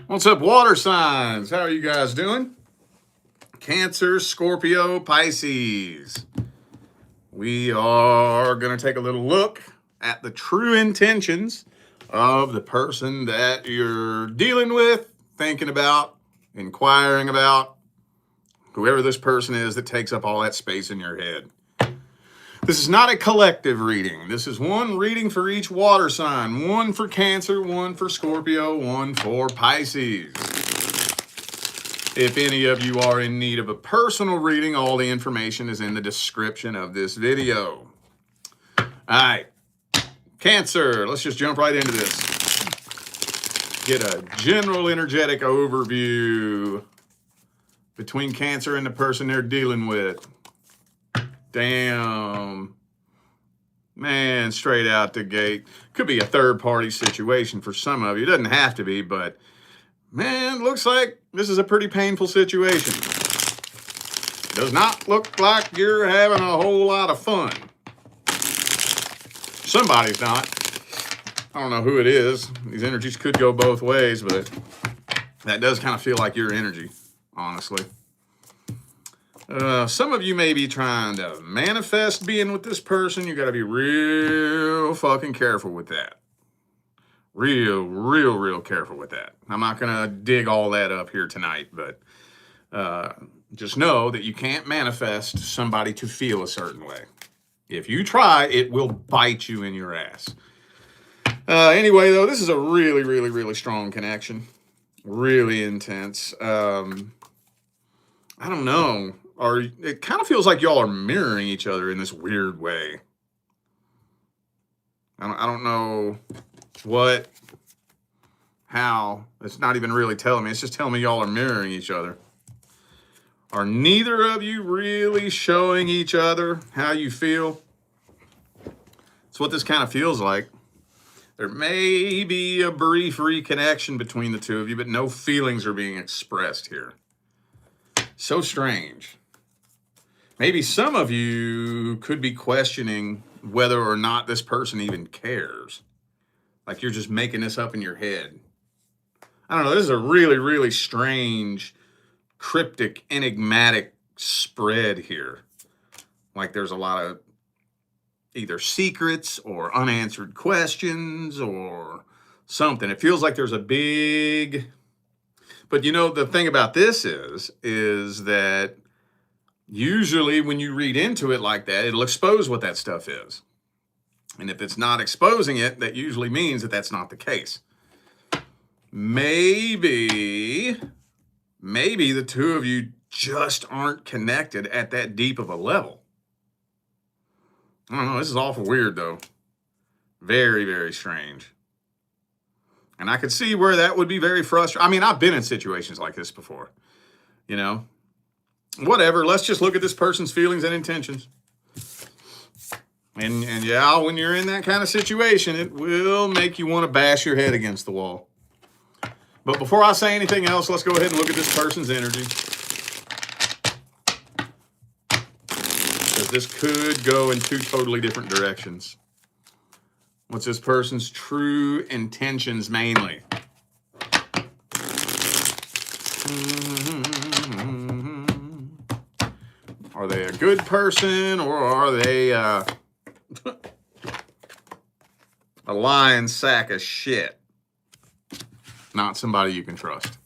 What's up, water signs? How are you guys doing? Cancer, Scorpio, Pisces. We are going to take a little look at the true intentions of the person that you're dealing with, thinking about, inquiring about, whoever this person is that takes up all that space in your head. This is not a collective reading. This is one reading for each water sign. One for Cancer, one for Scorpio, one for Pisces. If any of you are in need of a personal reading, all the information is in the description of this video. All right, Cancer, let's just jump right into this. Get a general energetic overview between Cancer and the person they're dealing with. Damn. Man, straight out the gate. Could be a third-party situation for some of you. It doesn't have to be, but man, looks like this is a pretty painful situation. Does not look like you're having a whole lot of fun. Somebody's not. I don't know who it is. These energies could go both ways, but that does kind of feel like your energy, honestly. Some of you may be trying to manifest being with this person. You got to be real fucking careful with that. Real careful with that. I'm not going to dig all that up here tonight, but just know that you can't manifest somebody to feel a certain way. If you try, it will bite you in your ass. Anyway, though, this is a really strong connection. Really intense. I don't know. It kind of feels like y'all are mirroring each other in this weird way. I don't know what, how. It's not even really telling me. It's just telling me y'all are mirroring each other. Are neither of you really showing each other how you feel? That's what this kind of feels like. There may be a brief reconnection between the two of you, but no feelings are being expressed here. So strange. Maybe some of you could be questioning whether or not this person even cares. Like you're just making this up in your head. I don't know. This is a really strange, cryptic, enigmatic spread here. Like there's a lot of either secrets or unanswered questions or something. It feels like there's a big... But you know, the thing about this is that usually when you read into it like that, it'll expose what that stuff is. And if it's not exposing it, that usually means that that's not the case. Maybe the two of you just aren't connected at that deep of a level. I don't know. This is awful weird, though. Very strange. And I could see where that would be very frustrating. I mean, I've been in situations like this before, you know. Whatever, let's just look at this person's feelings and intentions. And yeah, when you're in that kind of situation, it will make you want to bash your head against the wall. But before I say anything else, let's go ahead and look at this person's energy. Because this could go in two totally different directions. What's this person's true intentions mainly? Are they a good person or are they a lying sack of shit? Not somebody you can trust.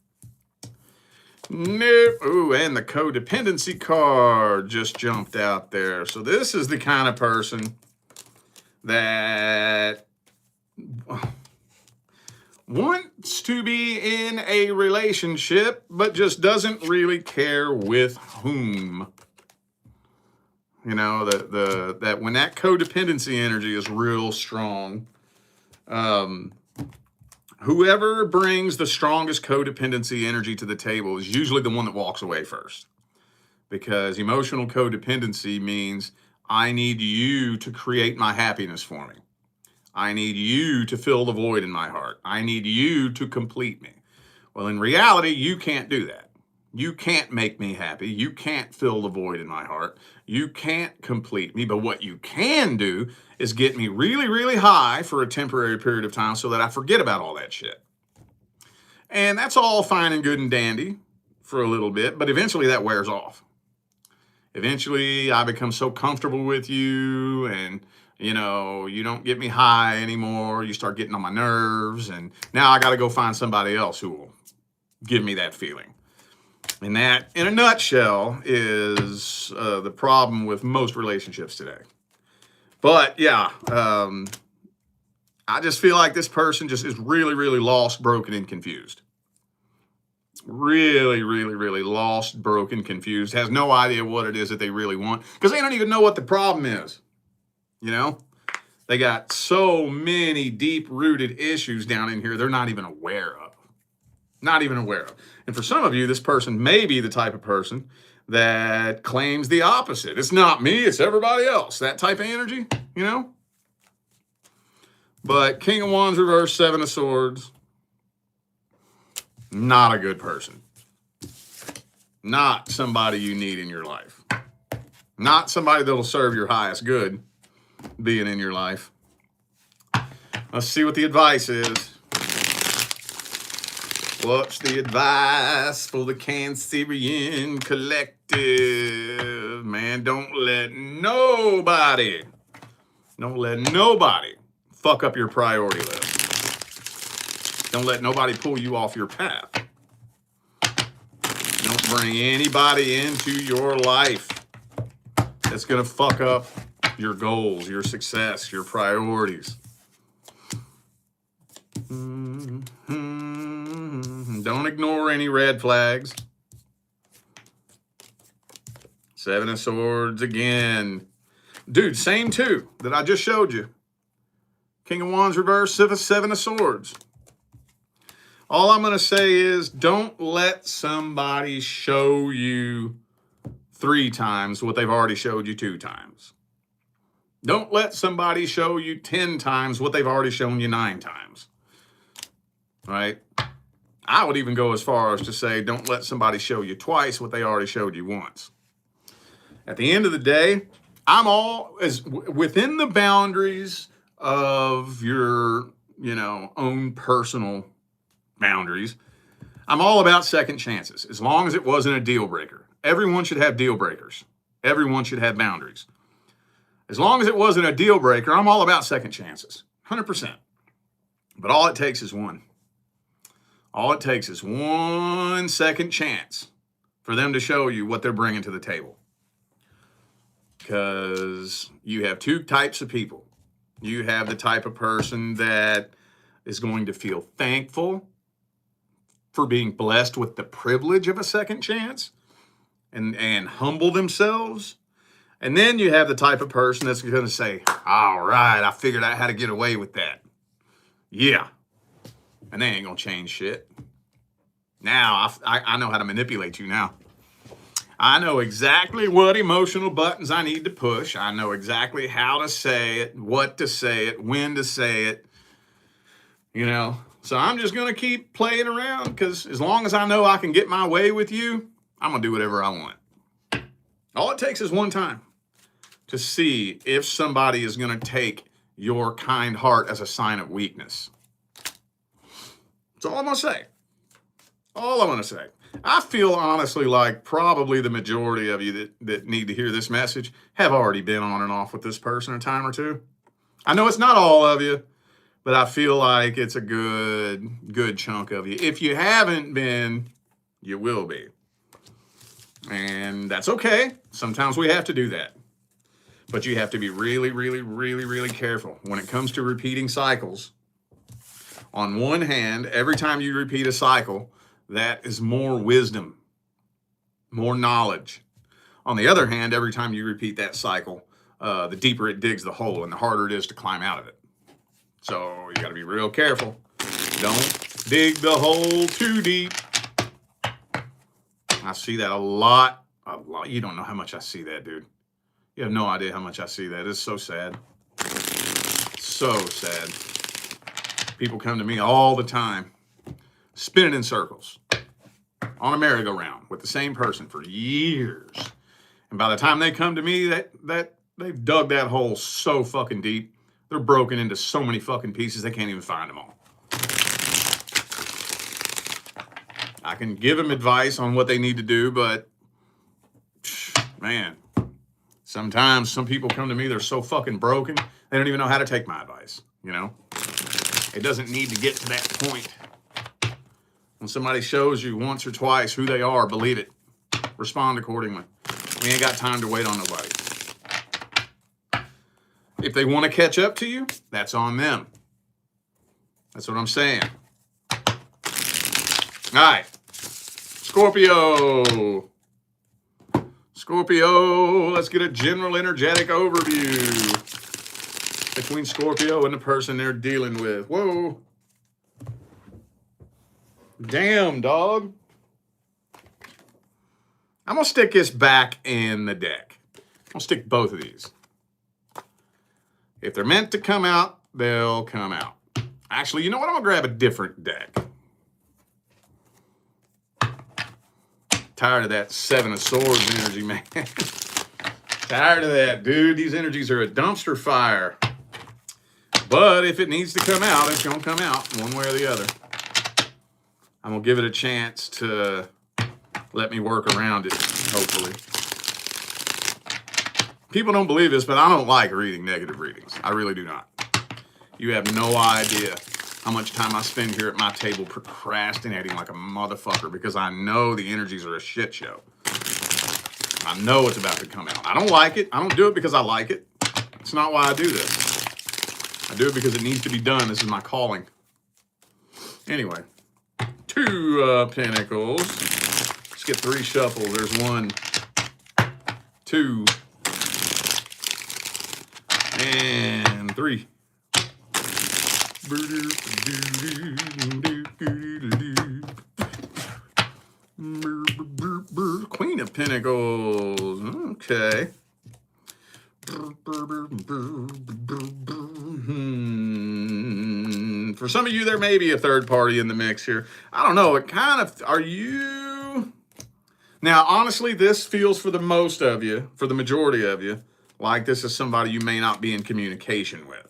Nope. Ooh, and the codependency card just jumped out there. So this is the kind of person that wants to be in a relationship, but just doesn't really care with whom. You know, that when that codependency energy is real strong, whoever brings the strongest codependency energy to the table is usually the one that walks away first. Because emotional codependency means I need you to create my happiness for me. I need you to fill the void in my heart. I need you to complete me. Well, in reality, you can't do that. You can't make me happy. You can't fill the void in my heart. You can't complete me. But what you can do is get me really high for a temporary period of time so that I forget about all that shit. And that's all fine and good and dandy for a little bit, but eventually that wears off. Eventually I become so comfortable with you, and you don't get me high anymore. You start getting on my nerves, and now I got to go find somebody else who will give me that feeling. And that, in a nutshell, is the problem with most relationships today. But yeah, I just feel like this person just is really, really lost, broken, and confused. Really, really, really lost, broken, confused. Has no idea what it is that they really want, because they don't even know what the problem is. They got so many deep-rooted issues down in here they're not even aware of. Not even aware of. And for some of you, this person may be the type of person that claims the opposite. It's not me, it's everybody else. That type of energy, But King of Wands reverse, Seven of Swords. Not a good person. Not somebody you need in your life. Not somebody that'll serve your highest good being in your life. Let's see what the advice is. What's the advice for the Cancerian collective? Man, don't let nobody fuck up your priority list. Don't let nobody pull you off your path. Don't bring anybody into your life that's going to fuck up your goals, your success, your priorities. Don't ignore any red flags. Seven of Swords again. Dude, same two that I just showed you. King of Wands reverse, Seven of Swords. All I'm going to say is don't let somebody show you 3 times what they've already showed you 2 times. Don't let somebody show you 10 times what they've already shown you 9 times. Right? I would even go as far as to say don't let somebody show you twice what they already showed you once. At the end of the day, I'm all as within the boundaries of your, own personal boundaries. I'm all about second chances, as long as it wasn't a deal breaker. Everyone should have deal breakers. Everyone should have boundaries. As long as it wasn't a deal breaker, I'm all about second chances, 100%. But all it takes is one. All it takes is 1 second chance for them to show you what they're bringing to the table. Because you have 2 types of people. You have the type of person that is going to feel thankful for being blessed with the privilege of a second chance and humble themselves. And then you have the type of person that's going to say, all right, I figured out how to get away with that. Yeah. And they ain't going to change shit. Now, I know how to manipulate you now. I know exactly what emotional buttons I need to push. I know exactly how to say it, what to say it, when to say it. So I'm just going to keep playing around, because as long as I know I can get my way with you, I'm going to do whatever I want. All it takes is one time to see if somebody is going to take your kind heart as a sign of weakness. That's all I'm going to say. All I'm going to say. I feel honestly like probably the majority of you that need to hear this message have already been on and off with this person a time or two. I know it's not all of you, but I feel like it's a good chunk of you. If you haven't been, you will be. And that's okay. Sometimes we have to do that. But you have to be really, really, really, really careful when it comes to repeating cycles. On one hand, every time you repeat a cycle, that is more wisdom, more knowledge. On the other hand, every time you repeat that cycle, the deeper it digs the hole and the harder it is to climb out of it. So you got to be real careful. Don't dig the hole too deep. I see that a lot. You don't know how much I see that, dude. You have no idea how much I see that. It's so sad. So sad. People come to me all the time, spinning in circles on a merry-go-round with the same person for years. And by the time they come to me, they've dug that hole so fucking deep. They're broken into so many fucking pieces, they can't even find them all. I can give them advice on what they need to do, but man, sometimes some people come to me, they're so fucking broken, they don't even know how to take my advice, you know? It doesn't need to get to that point. When somebody shows you once or twice who they are, believe it. Respond accordingly. We ain't got time to wait on nobody. If they want to catch up to you, that's on them. That's what I'm saying. All right. Scorpio. Scorpio, let's get a general energetic overview between Scorpio and the person they're dealing with. Whoa. Damn, dog. I'm going to stick this back in the deck. I'm going to stick both of these. If they're meant to come out, they'll come out. Actually, you know what? I'm going to grab a different deck. Tired of that Seven of Swords energy, man. Tired of that, dude. These energies are a dumpster fire. But if it needs to come out, it's going to come out one way or the other. I'm going to give it a chance to let me work around it, hopefully. People don't believe this, but I don't like reading negative readings. I really do not. You have no idea how much time I spend here at my table procrastinating like a motherfucker because I know the energies are a shit show. I know it's about to come out. I don't like it. I don't do it because I like it. It's not why I do this. I do it because it needs to be done. This is my calling. Anyway, 2 of Pentacles. Let's get 3 shuffles. There's 1, 2, and 3. Queen of Pentacles. Okay. For some of you, there may be a third party in the mix here. I don't know. It kind of, are you? Now, honestly, this feels for the most of you, for the majority of you, like this is somebody you may not be in communication with.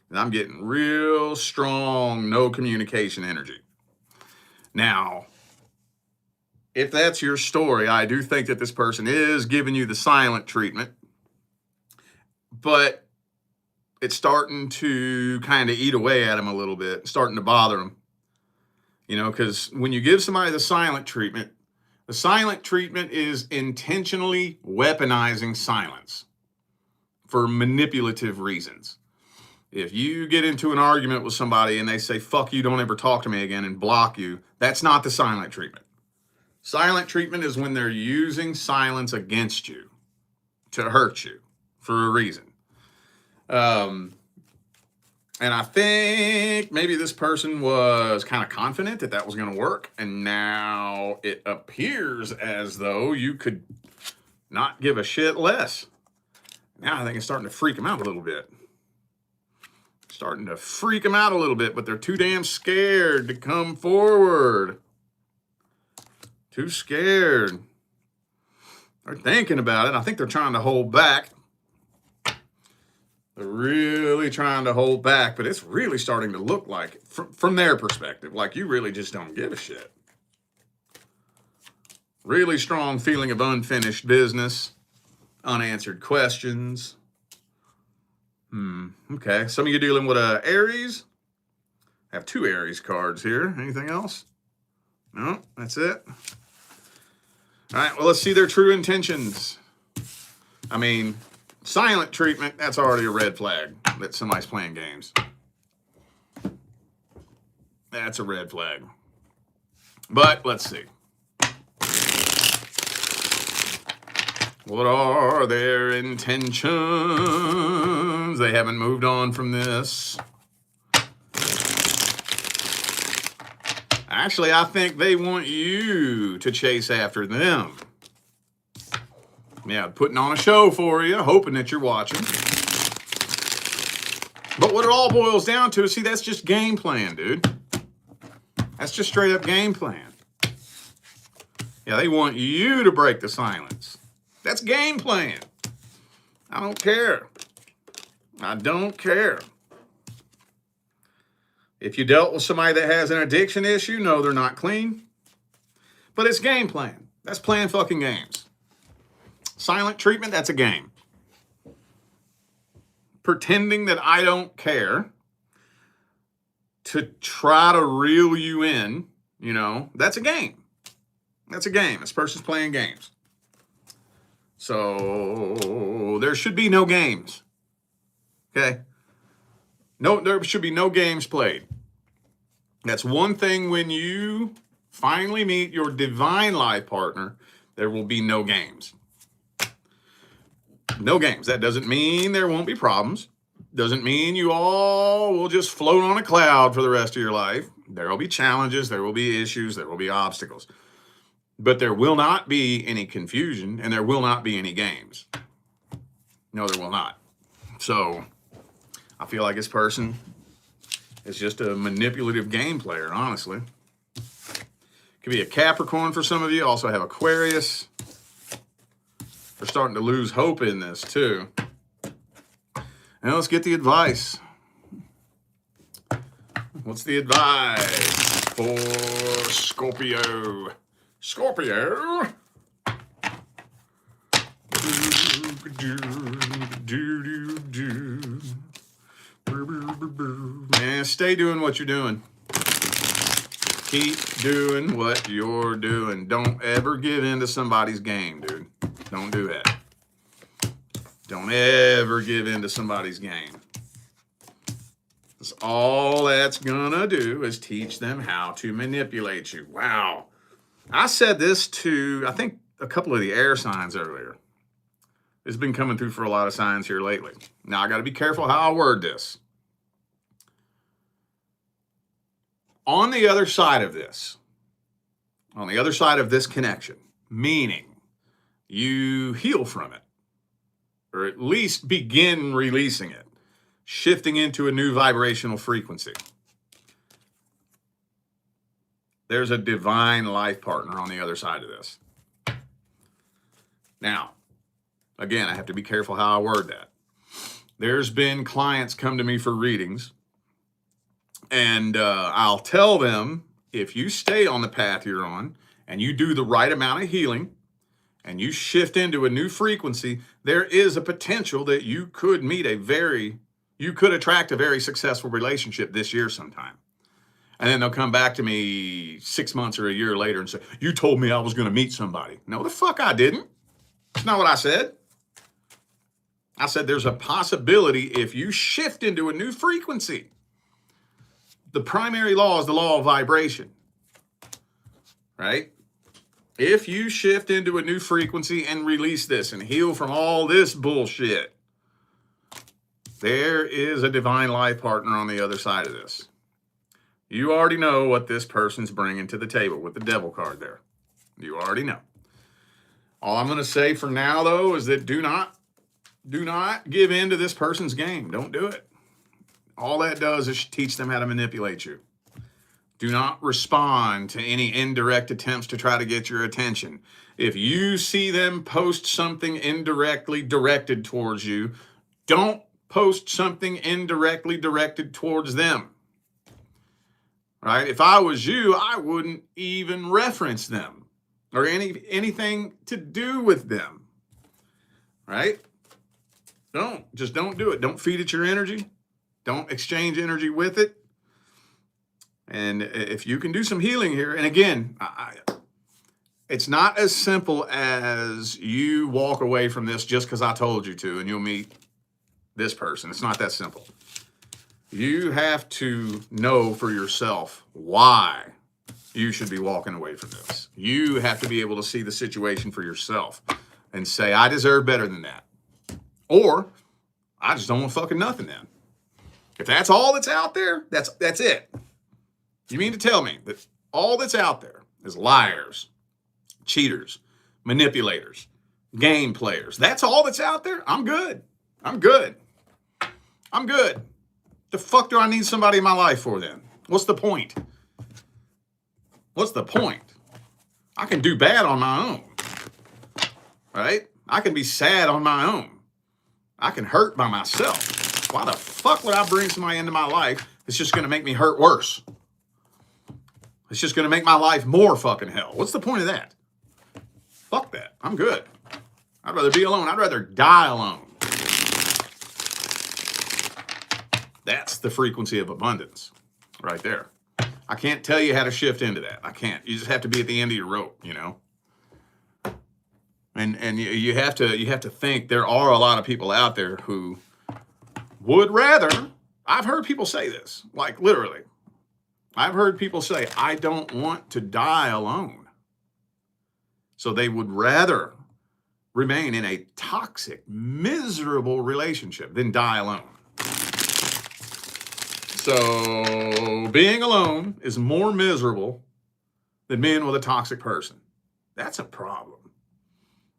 And I'm getting real strong no communication energy. Now, if that's your story, I do think that this person is giving you the silent treatment. But it's starting to kind of eat away at them a little bit, starting to bother them. You know, because when you give somebody the silent treatment is intentionally weaponizing silence for manipulative reasons. If you get into an argument with somebody and they say, fuck you, don't ever talk to me again, and block you, that's not the silent treatment. Silent treatment is when they're using silence against you to hurt you for a reason. And I think maybe this person was kind of confident that that was going to work. And now it appears as though you could not give a shit less. Now I think it's starting to freak them out a little bit. Starting to freak them out a little bit, but they're too damn scared to come forward. Too scared. They're thinking about it. I think they're trying to hold back. They're really trying to hold back, but it's really starting to look like, from their perspective, like you really just don't give a shit. Really strong feeling of unfinished business, unanswered questions. Okay, some of you dealing with Aries. I have 2 Aries cards here. Anything else? No, that's it. All right, well, let's see their true intentions. I mean, silent treatment, that's already a red flag that somebody's playing games. That's a red flag. But let's see. What are their intentions? They haven't moved on from this. Actually, I think they want you to chase after them. Yeah, putting on a show for you, hoping that you're watching. But what it all boils down to is, see, that's just game plan, dude. That's just straight up game plan. Yeah, they want you to break the silence. That's game plan. I don't care. I don't care. If you dealt with somebody that has an addiction issue, no, they're not clean. But it's game playing. That's playing fucking games. Silent treatment, that's a game. Pretending that I don't care to try to reel you in, you know, that's a game. That's a game. This person's playing games. So there should be no games. Okay? No, there should be no games played. That's one thing when you finally meet your divine life partner, there will be no games. No games. That doesn't mean there won't be problems. Doesn't mean you all will just float on a cloud for the rest of your life. There will be challenges, there will be issues, there will be obstacles. But there will not be any confusion, and there will not be any games. No, there will not. So I feel like this person is just a manipulative game player, honestly. Could be a Capricorn for some of you. Also have Aquarius. They're starting to lose hope in this too. Now let's get the advice. What's the advice for Scorpio? Scorpio. Man, stay doing what you're doing. Keep doing what you're doing. Don't ever give in to somebody's game, dude. Don't do that. Don't ever give in to somebody's game. Because all that's gonna do is teach them how to manipulate you. Wow. I said this to, I think, a couple of the air signs earlier. It's been coming through for a lot of signs here lately. Now, I got to be careful how I word this. On the other side of this, on the other side of this connection, meaning you heal from it, or at least begin releasing it, shifting into a new vibrational frequency. There's a divine life partner on the other side of this. Now, again, I have to be careful how I word that. There's been clients come to me for readings, and I'll tell them, if you stay on the path you're on, and you do the right amount of healing, and you shift into a new frequency, there is a potential that you could attract a very successful relationship this year sometime. And then they'll come back to me 6 months or a year later and say, you told me I was going to meet somebody. No, the fuck I didn't. That's not what I said. I said there's a possibility if you shift into a new frequency. The primary law is the law of vibration, right? If you shift into a new frequency and release this and heal from all this bullshit, there is a divine life partner on the other side of this. You already know what this person's bringing to the table with the devil card there. You already know. All I'm going to say for now, though, is that do not give in to this person's game. Don't do it. All that does is teach them how to manipulate you. Do not respond to any indirect attempts to try to get your attention. If you see them post something indirectly directed towards you, don't post something indirectly directed towards them. Right? If I was you, I wouldn't even reference them or anything to do with them. Right? Don't do it. Don't feed it your energy. Don't exchange energy with it. And if you can do some healing here, and again, it's not as simple as you walk away from this just because I told you to and you'll meet this person. It's not that simple. You have to know for yourself why you should be walking away from this. You have to be able to see the situation for yourself and say, I deserve better than that. Or, I just don't want fucking nothing then. If that's all that's out there, that's it. You mean to tell me that all that's out there is liars, cheaters, manipulators, game players? That's all that's out there? I'm good. The fuck do I need somebody in my life for then? What's the point? I can do bad on my own, right? I can be sad on my own. I can hurt by myself. Why the fuck would I bring somebody into my life that's just going to make me hurt worse? It's just going to make my life more fucking hell. What's the point of that? Fuck that. I'm good. I'd rather be alone. I'd rather die alone. That's the frequency of abundance right there. I can't tell you how to shift into that. I can't. You just have to be at the end of your rope, you know. And you have to think there are a lot of people out there who would rather. I've heard people say this, like literally. I've heard people say, I don't want to die alone. So they would rather remain in a toxic, miserable relationship than die alone. So being alone is more miserable than being with a toxic person. That's a problem.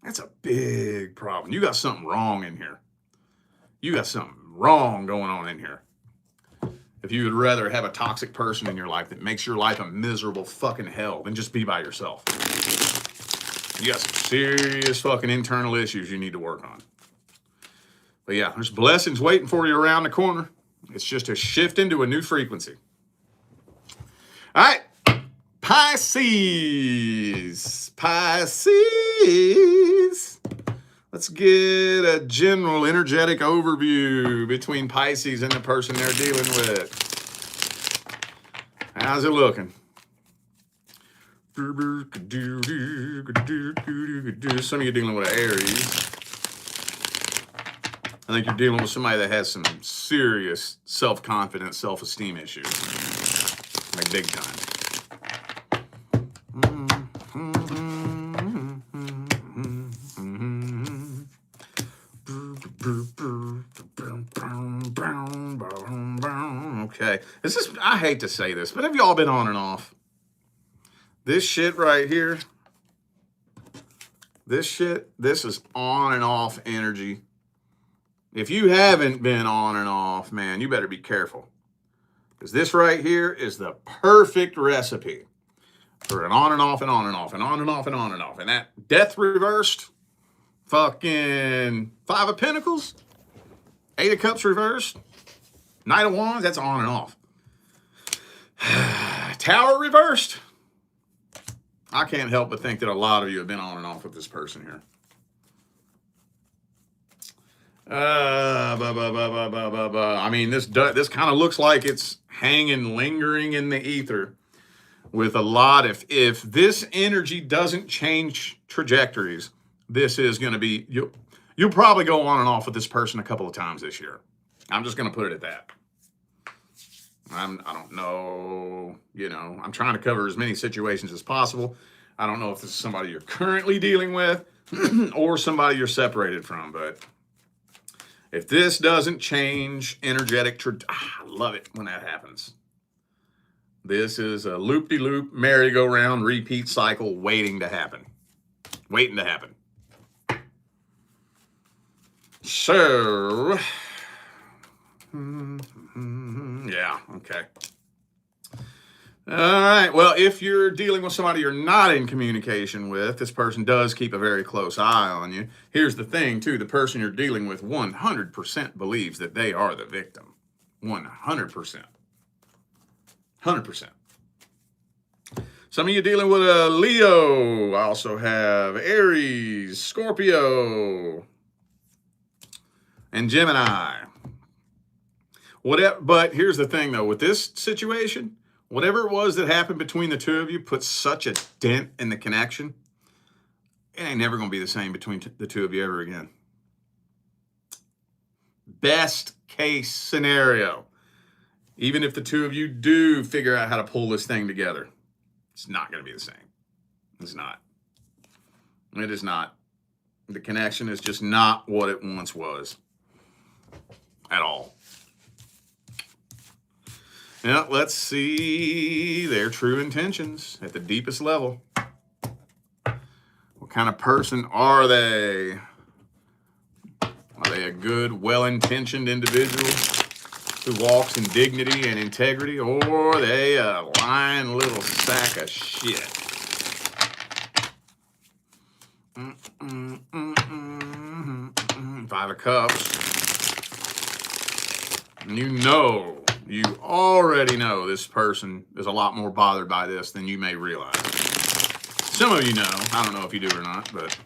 That's a big problem. You got something wrong in here. You got something wrong going on in here. If you would rather have a toxic person in your life that makes your life a miserable fucking hell than just be by yourself. You got some serious fucking internal issues you need to work on. But yeah, there's blessings waiting for you around the corner. It's just a shift into a new frequency. All right. Pisces. Pisces. Let's get a general energetic overview between Pisces and the person they're dealing with. How's it looking? Some of you dealing with Aries. I think you're dealing with somebody that has some serious self-confidence, self-esteem issues. Like big time. Okay. I hate to say this, but have you all been on and off? This shit right here, this is on and off energy. If you haven't been on and off, man, you better be careful. Because this right here is the perfect recipe for an on and off and on and off and on and off and on and off. And that death reversed, fucking 5 of Pentacles, 8 of Cups reversed, Knight of Wands, that's on and off. Tower reversed. I can't help but think that a lot of you have been on and off with this person here. I mean, this kind of looks like it's hanging, lingering in the ether with a lot. If this energy doesn't change trajectories, this is going to be, you'll probably go on and off with this person a couple of times this year. I'm just going to put it at that. I don't know, I'm trying to cover as many situations as possible. I don't know if this is somebody you're currently dealing with or somebody you're separated from, but if this doesn't change energetic, I love it when that happens. This is a loop-de-loop, merry-go-round, repeat cycle waiting to happen. Waiting to happen. So, yeah, okay. All right, well, if you're dealing with somebody you're not in communication with, this person does keep a very close eye on you. Here's the thing, too. The person you're dealing with 100% believes that they are the victim. 100%. 100%. Some of you dealing with a Leo. I also have Aries, Scorpio, and Gemini. Whatever, but here's the thing, though. With this situation, whatever it was that happened between the two of you put such a dent in the connection, it ain't never going to be the same between the two of you ever again. Best case scenario. Even if the two of you do figure out how to pull this thing together, it's not going to be the same. It's not. It is not. The connection is just not what it once was. At all. Now, let's see their true intentions at the deepest level. What kind of person are they? Are they a good, well-intentioned individual who walks in dignity and integrity, or are they a lying little sack of shit? Five of Cups. You know You already know this person is a lot more bothered by this than you may realize. Some of you know. I don't know if you do or not, but...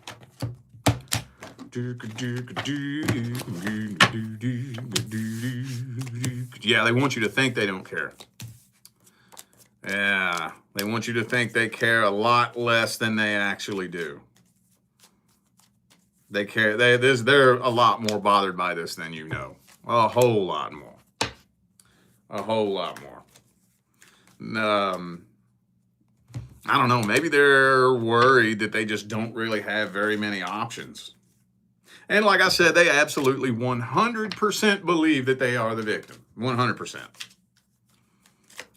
Yeah, they want you to think they don't care. Yeah, they want you to think they care a lot less than they actually do. They care. They're a lot more bothered by this than you know. A whole lot more. A whole lot more. I don't know. Maybe they're worried that they just don't really have very many options. And like I said, they absolutely 100% believe that they are the victim. 100%.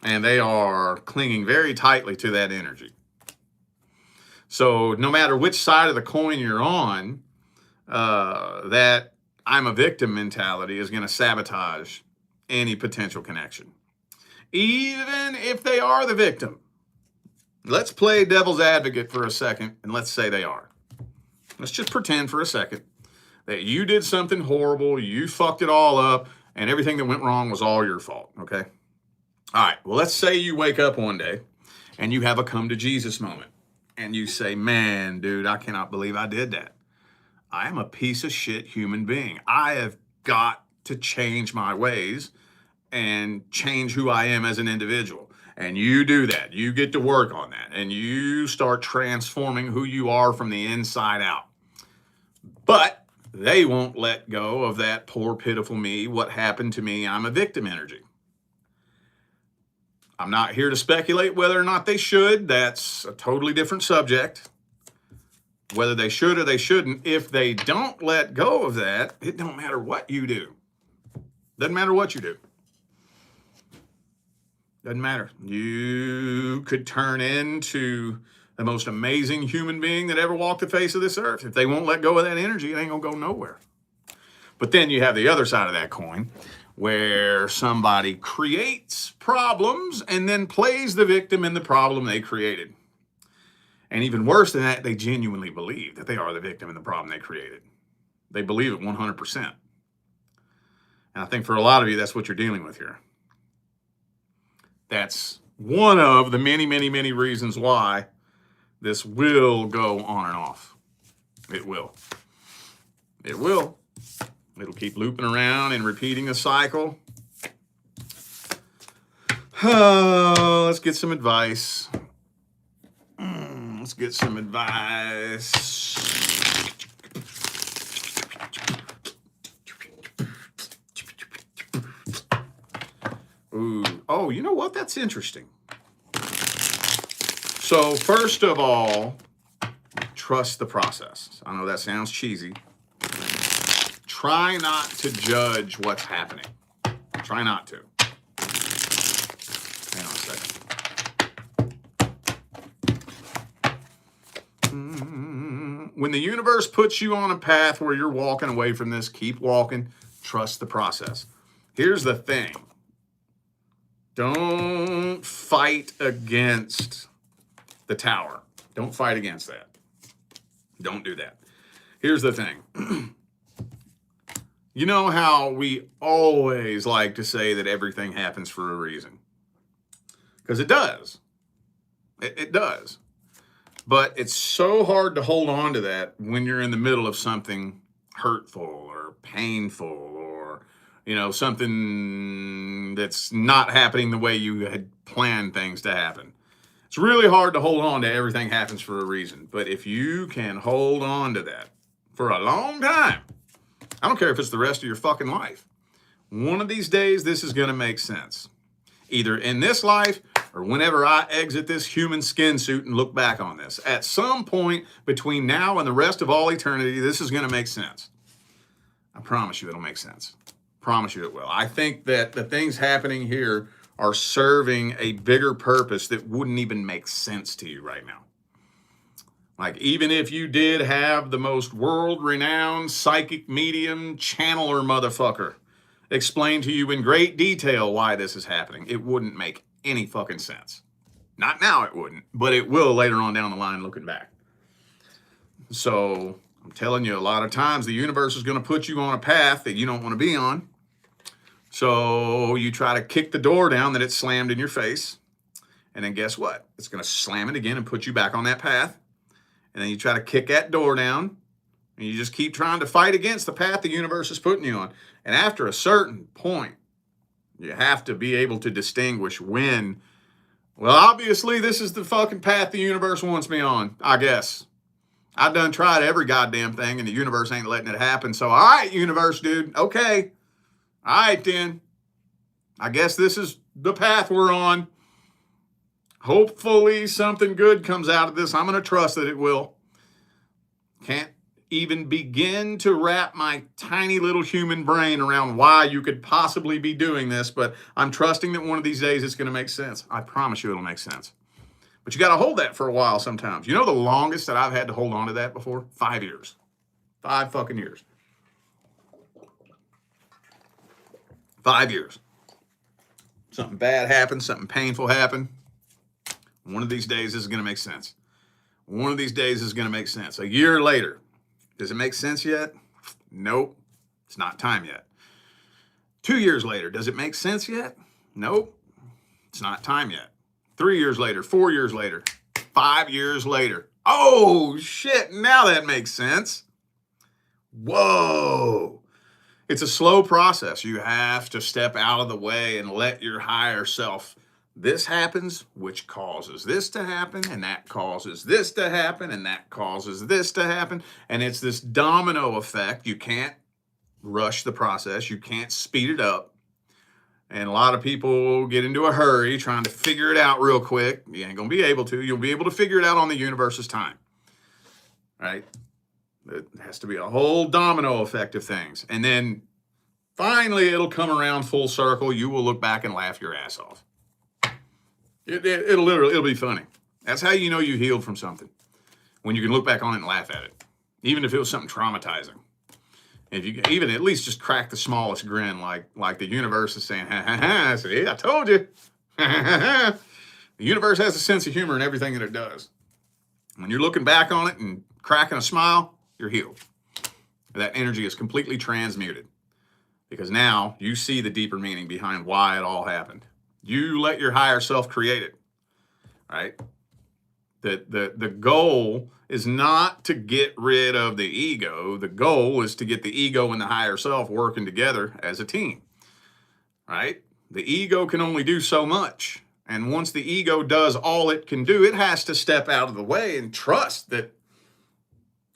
And they are clinging very tightly to that energy. So no matter which side of the coin you're on, that I'm a victim mentality is going to sabotage any potential connection. Even if they are the victim. Let's play devil's advocate for a second, and let's say they are. Let's just pretend for a second that you did something horrible, you fucked it all up, and everything that went wrong was all your fault, okay? All right, well, let's say you wake up one day and you have a come to Jesus moment, and you say, man, dude, I cannot believe I did that. I am a piece of shit human being. I have got to change my ways and change who I am as an individual. And you do that. You get to work on that. And you start transforming who you are from the inside out. But they won't let go of that poor, pitiful me. What happened to me? I'm a victim energy. I'm not here to speculate whether or not they should. That's a totally different subject. Whether they should or they shouldn't. If they don't let go of that, it don't matter what you do. Doesn't matter what you do. Doesn't matter. You could turn into the most amazing human being that ever walked the face of this earth. If they won't let go of that energy, it ain't going to go nowhere. But then you have the other side of that coin, where somebody creates problems and then plays the victim in the problem they created. And even worse than that, they genuinely believe that they are the victim in the problem they created. They believe it 100%. And I think for a lot of you, that's what you're dealing with here. That's one of the many, many, many reasons why this will go on and off. It will. It will. It'll keep looping around and repeating the cycle. Let's get some advice. Let's get some advice. Ooh. Oh, you know what? That's interesting. So first of all, trust the process. I know that sounds cheesy. Try not to judge what's happening. Try not to. Hang on a second. When the universe puts you on a path where you're walking away from this, keep walking. Trust the process. Here's the thing. Don't fight against the tower. Don't fight against that. Don't do that. Here's the thing. You know how we always like to say that everything happens for a reason? Because it does. It does. But it's so hard to hold on to that when you're in the middle of something hurtful or painful or, you know, something that's not happening the way you had planned things to happen. It's really hard to hold on to everything happens for a reason. But if you can hold on to that for a long time, I don't care if it's the rest of your fucking life. One of these days, this is going to make sense. Either in this life or whenever I exit this human skin suit and look back on this. At some point between now and the rest of all eternity, this is going to make sense. I promise you it'll make sense. Promise you it will. I think that the things happening here are serving a bigger purpose that wouldn't even make sense to you right now. Like, even if you did have the most world-renowned psychic medium channeler motherfucker explain to you in great detail why this is happening, it wouldn't make any fucking sense. Not now it wouldn't, but it will later on down the line looking back. So I'm telling you, a lot of times the universe is going to put you on a path that you don't want to be on. So you try to kick the door down that it slammed in your face. And then guess what? It's going to slam it again and put you back on that path. And then you try to kick that door down. And you just keep trying to fight against the path the universe is putting you on. And after a certain point, you have to be able to distinguish when, well, obviously this is the fucking path the universe wants me on, I guess. I've done tried every goddamn thing and the universe ain't letting it happen. So, all right, universe, dude. Okay. All right, then. I guess this is the path we're on. Hopefully something good comes out of this. I'm going to trust that it will. Can't even begin to wrap my tiny little human brain around why you could possibly be doing this, but I'm trusting that one of these days it's going to make sense. I promise you it'll make sense. But you got to hold that for a while sometimes. You know the longest that I've had to hold on to that before? 5 years. 5 fucking years. 5 years. Something bad happened, something painful happened. One of these days this is going to make sense. One of these days is going to make sense. A year later, does it make sense yet? Nope. It's not time yet. 2 years later, does it make sense yet? Nope. It's not time yet. 3 years later, 4 years later, 5 years later. Oh, shit, now that makes sense. Whoa. It's a slow process. You have to step out of the way and let your higher self. This happens, which causes this to happen, and that causes this to happen, and that causes this to happen. And it's this domino effect. You can't rush the process. You can't speed it up. And a lot of people get into a hurry trying to figure it out real quick. You ain't going to be able to. You'll be able to figure it out on the universe's time. Right? It has to be a whole domino effect of things. And then finally it'll come around full circle. You will look back and laugh your ass off. It'll be funny. That's how you know you healed from something. When you can look back on it and laugh at it. Even if it was something traumatizing. If you even at least just crack the smallest grin, like the universe is saying, ha ha ha, see, I told you. The universe has a sense of humor in everything that it does. When you're looking back on it and cracking a smile, you're healed. That energy is completely transmuted. Because now you see the deeper meaning behind why it all happened. You let your higher self create it, right? The goal is not to get rid of the ego. The goal is to get the ego and the higher self working together as a team, right? The ego can only do so much. And once the ego does all it can do, it has to step out of the way and trust that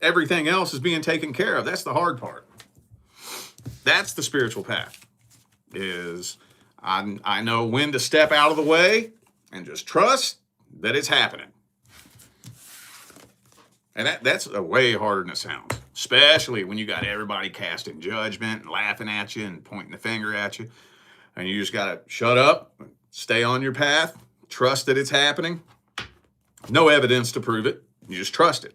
everything else is being taken care of. That's the hard part. That's the spiritual path, is I know when to step out of the way and just trust that it's happening. And that's way harder than it sounds, especially when you got everybody casting judgment and laughing at you and pointing the finger at you. And you just got to shut up, stay on your path, trust that it's happening. No evidence to prove it. You just trust it.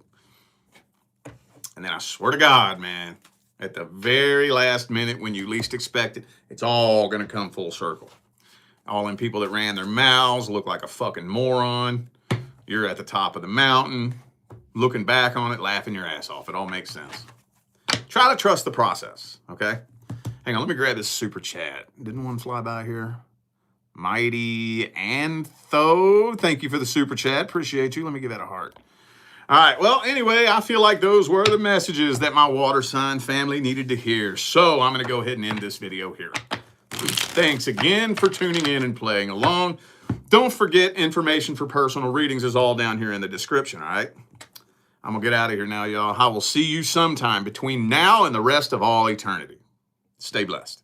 And then I swear to God, man, at the very last minute when you least expect it, it's all going to come full circle. All them people that ran their mouths look like a fucking moron. You're at the top of the mountain, looking back on it, laughing your ass off. It all makes sense. Try to trust the process, okay? Hang on, let me grab this super chat. Didn't one fly by here? Mighty Antho, thank you for the super chat. Appreciate you. Let me give that a heart. All right, well, anyway, I feel like those were the messages that my water sign family needed to hear. So I'm going to go ahead and end this video here. Thanks again for tuning in and playing along. Don't forget, information for personal readings is all down here in the description, all right? I'm going to get out of here now, y'all. I will see you sometime between now and the rest of all eternity. Stay blessed.